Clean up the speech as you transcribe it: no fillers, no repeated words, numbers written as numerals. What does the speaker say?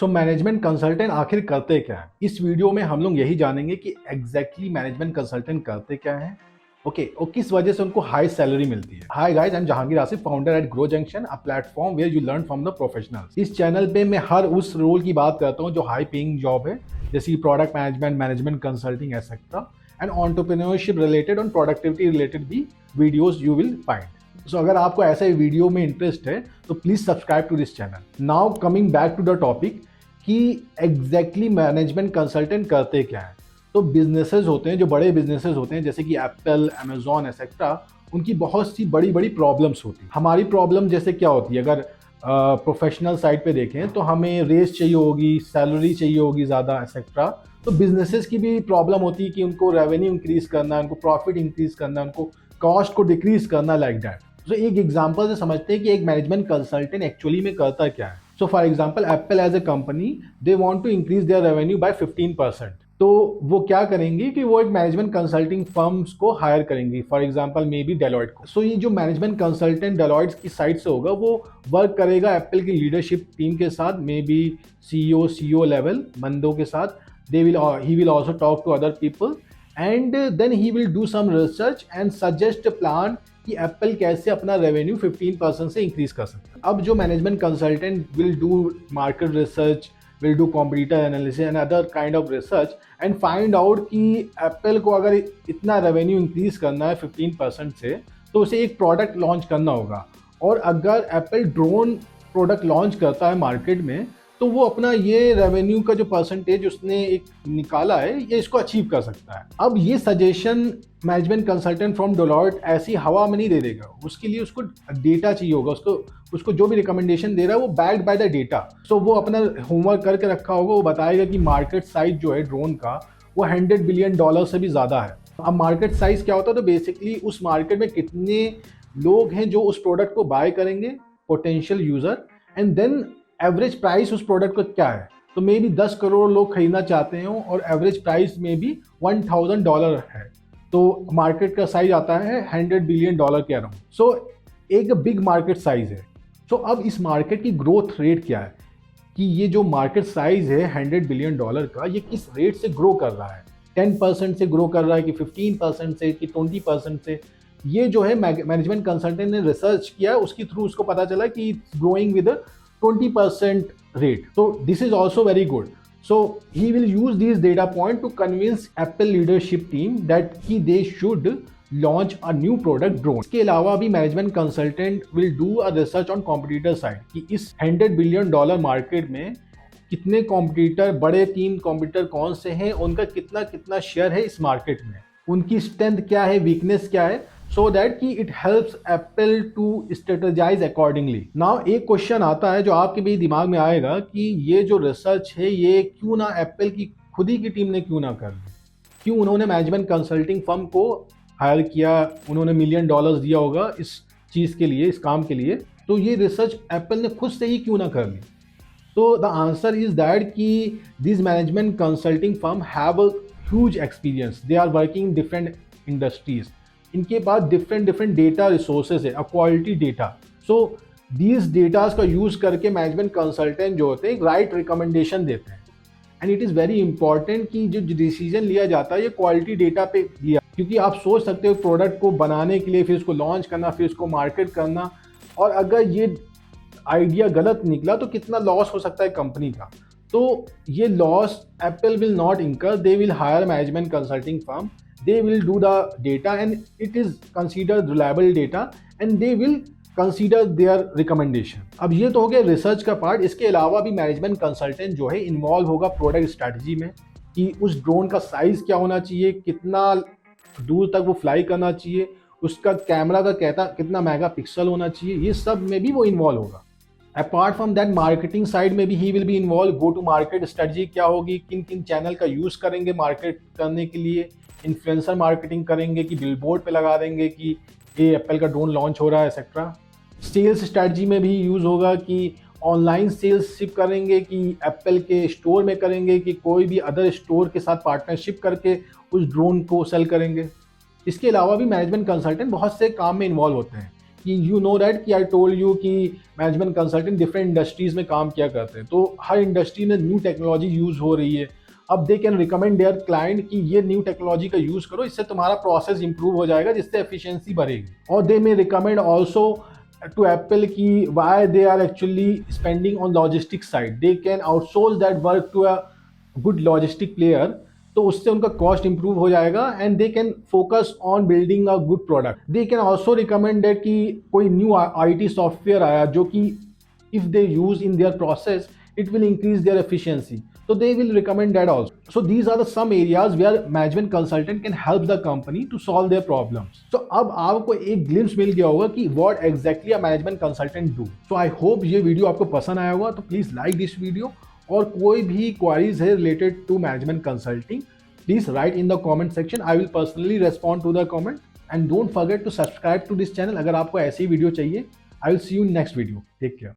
So management consultant आखिर करते क्या है? इस वीडियो में हम लोग यही जानेंगे कि एग्जैक्टली मैनेजमेंट कंसल्टेंट करते क्या है, ओके, और किस वजह से उनको हाई सैलरी मिलती है। Hi guys, I am Jahangir Asif, founder at Grow Junction, a platform where you learn from the professionals. इस चैनल पे मैं हर उस रोल की बात करता हूँ जो हाई पेइंग जॉब है, जैसे product management, management consulting etcetera, and entrepreneurship related और प्रोडक्टिविटी रिलेटेड भी videos you will find. So अगर आपको ऐसे वीडियो में इंटरेस्ट है तो please subscribe to this channel. Now coming back to the topic कि एग्जैक्टली मैनेजमेंट कंसल्टेंट करते क्या है। तो बिजनेसेस होते हैं, जो बड़े बिजनेसेस होते हैं जैसे कि एप्पल, अमेजॉन एक्सेट्रा, उनकी बहुत सी बड़ी बड़ी प्रॉब्लम्स होती हैं। हमारी प्रॉब्लम जैसे क्या होती है, अगर प्रोफेशनल साइड पे देखें तो हमें रेस चाहिए होगी, सैलरी चाहिए होगी ज़्यादा एक्सेट्रा। तो बिजनेसेस की भी प्रॉब्लम होती है कि उनको रेवेन्यू इंक्रीज करना, उनको प्रॉफिट इंक्रीज करना, उनको कॉस्ट को डिक्रीज करना, लाइक दैट। तो एक एग्जांपल से समझते हैं कि एक मैनेजमेंट कंसल्टेंट एक्चुअली में करता क्या है। So for example, Apple as a company they want to increase their revenue by 15%। तो वो क्या करेंगे कि वो एक मैनेजमेंट कंसल्टिंग फर्म्स को हायर करेंगे, for example maybe Deloitte को। सो ये जो मैनेजमेंट कंसल्टेंट डेलॉयट की साइड से होगा, वो वर्क करेगा एप्पल की लीडरशिप टीम के साथ, मे बी सीईओ लेवल बंदों के साथ। he will also talk to other people and then he will do some research and suggest a plan कि एप्पल कैसे अपना रेवेन्यू 15% से इंक्रीज कर सकता है। अब जो management consultant will do market research, will do competitor analysis and other kind of research and find out कि एप्पल को अगर इतना रेवेन्यू इंक्रीज करना है 15% से, तो उसे एक प्रोडक्ट लॉन्च करना होगा। और अगर एप्पल ड्रोन प्रोडक्ट लॉन्च करता है मार्केट में, तो वो अपना ये रेवेन्यू का जो परसेंटेज उसने एक निकाला है, ये इसको अचीव कर सकता है। अब ये suggestion management consultant from Deloitte ऐसी हवा में नहीं दे देगा, उसके लिए उसको डेटा चाहिए होगा। उसको जो भी रिकमेंडेशन दे रहा है वो बैक्ड बाय द डेटा। सो वो अपना होमवर्क करके रखा होगा, वो बताएगा कि मार्केट साइज जो है ड्रोन का वो $100 बिलियन से भी ज़्यादा है। अब मार्केट साइज क्या होता है, तो बेसिकली उस मार्केट में कितने लोग हैं जो उस प्रोडक्ट को बाय करेंगे, potential user, and then average price उस प्रोडक्ट का क्या है। तो मे बी 10 करोड़ लोग खरीदना चाहते हो और एवरेज प्राइस में भी $1000 है, तो मार्केट का साइज आता है $100 बिलियन के अराउंड। सो एक बिग मार्केट साइज है। सो अब इस मार्केट की ग्रोथ रेट क्या है, कि ये जो मार्केट साइज है $100 बिलियन का, ये किस रेट से ग्रो कर रहा है। 10% से ग्रो कर रहा है कि 15% से कि 20% से। ये जो है मैनेजमेंट कंसल्टेंट ने रिसर्च किया, उसके थ्रू उसको पता चला कि it's growing with 20% rate. So this is also very good. So he will use these data point to convince Apple leadership team that they should launch a new product drone. इसके अलावा भी management consultant will do a research on competitor side कि इस $100 billion market में कितने competitor, बड़े 3 competitor कौन से हैं, उनका कितना कितना शेयर है इस मार्केट में, उनकी स्ट्रेंथ क्या है, वीकनेस क्या है, so that कि it helps Apple to strategize accordingly. Now एक क्वेश्चन आता है जो आपके भी दिमाग में आएगा कि ये जो रिसर्च है ये क्यों ना एप्पल की खुद ही की टीम ने क्यों ना कर ली, क्यों उन्होंने मैनेजमेंट कंसल्टिंग फर्म को हायर किया, उन्होंने $1 मिलियन दिया होगा इस चीज़ के लिए, इस काम के लिए, तो ये रिसर्च एप्पल ने खुद से ही क्यों ना कर ली। तो द आंसर इज दैट कि this management consulting firm have a huge experience, they are working in different industries, इनके पास डिफरेंट डेटा रिसोर्सेज है, quality data. So these datas का यूज करके मैनेजमेंट कंसल्टेंट जो होते हैं राइट रिकमेंडेशन देते हैं। And it is very important कि जो डिसीजन लिया जाता है ये क्वालिटी डेटा पे लिया, क्योंकि आप सोच सकते हो प्रोडक्ट को बनाने के लिए, फिर उसको लॉन्च करना, फिर उसको मार्केट करना, और अगर ये आइडिया गलत निकला तो कितना लॉस हो सकता है कंपनी का। तो ये लॉस एप्पल विल नॉट इंकर, they will hire management consulting firm, they will do the data and it is considered reliable data and they will consider their recommendation. अब ये तो हो गया रिसर्च का पार्ट। इसके अलावा भी मैनेजमेंट कंसल्टेंट जो है इन्वॉल्व होगा प्रोडक्ट स्ट्रैटेजी में, कि उस ड्रोन का साइज क्या होना चाहिए, कितना दूर तक वो फ्लाई करना चाहिए, उसका कैमरा का कितना मेगापिक्सल होना चाहिए, ये सब में भी वो इन्वॉल्व होगा। Apart from that marketing side में भी he will be involve, go to market strategy क्या होगी, किन किन चैनल का यूज़ करेंगे मार्केट करने के लिए, इन्फ्लुएंसर मार्केटिंग करेंगे कि बिलबोर्ड पे लगा देंगे कि ये एप्पल का ड्रोन लॉन्च हो रहा है एक्सेट्रा। सेल्स स्ट्रेटजी में भी यूज़ होगा कि ऑनलाइन सेल्स शिप करेंगे कि एप्पल के स्टोर में करेंगे कि कोई भी अदर स्टोर के साथ पार्टनरशिप करके उस ड्रोन को सेल करेंगे। इसके अलावा भी मैनेजमेंट कंसल्टेंट बहुत से काम में इन्वॉल्व होते हैं, कि यू नो दैट कि आई टोल्ड यू कि मैनेजमेंट कंसल्टेंट डिफरेंट इंडस्ट्रीज में काम किया करते हैं, तो हर इंडस्ट्री में न्यू टेक्नोलॉजी यूज हो रही है। अब they can recommend there client कि ये न्यू टेक्नोलॉजी का यूज करो, इससे तुम्हारा प्रोसेस इंप्रूव हो जाएगा, जिससे एफिशिएंसी बढ़ेगी। और they may recommend also to Apple कि why they are actually spending on logistic side, they can outsource that work to a good logistic player, तो उससे उनका कॉस्ट इंप्रूव हो जाएगा and they can focus on building a good product. They can also recommend that कि कोई new IT software आया जो कि if they use in their process it will increase their efficiency, so they will recommend that also. So these are the some areas where management consultant can help the company to solve their problems. So अब आपको एक glimpse मिल गया होगा कि what exactly a management consultant do. So I hope ये video आपको पसंद आया होगा, तो प्लीज लाइक दिस वीडियो, और कोई भी क्वारीज है related to management consulting, please write in the comment section, I will personally respond to the comment, and don't forget to subscribe to this channel अगर आपको ऐसी वीडियो चाहिए। I will see you in next video, take care.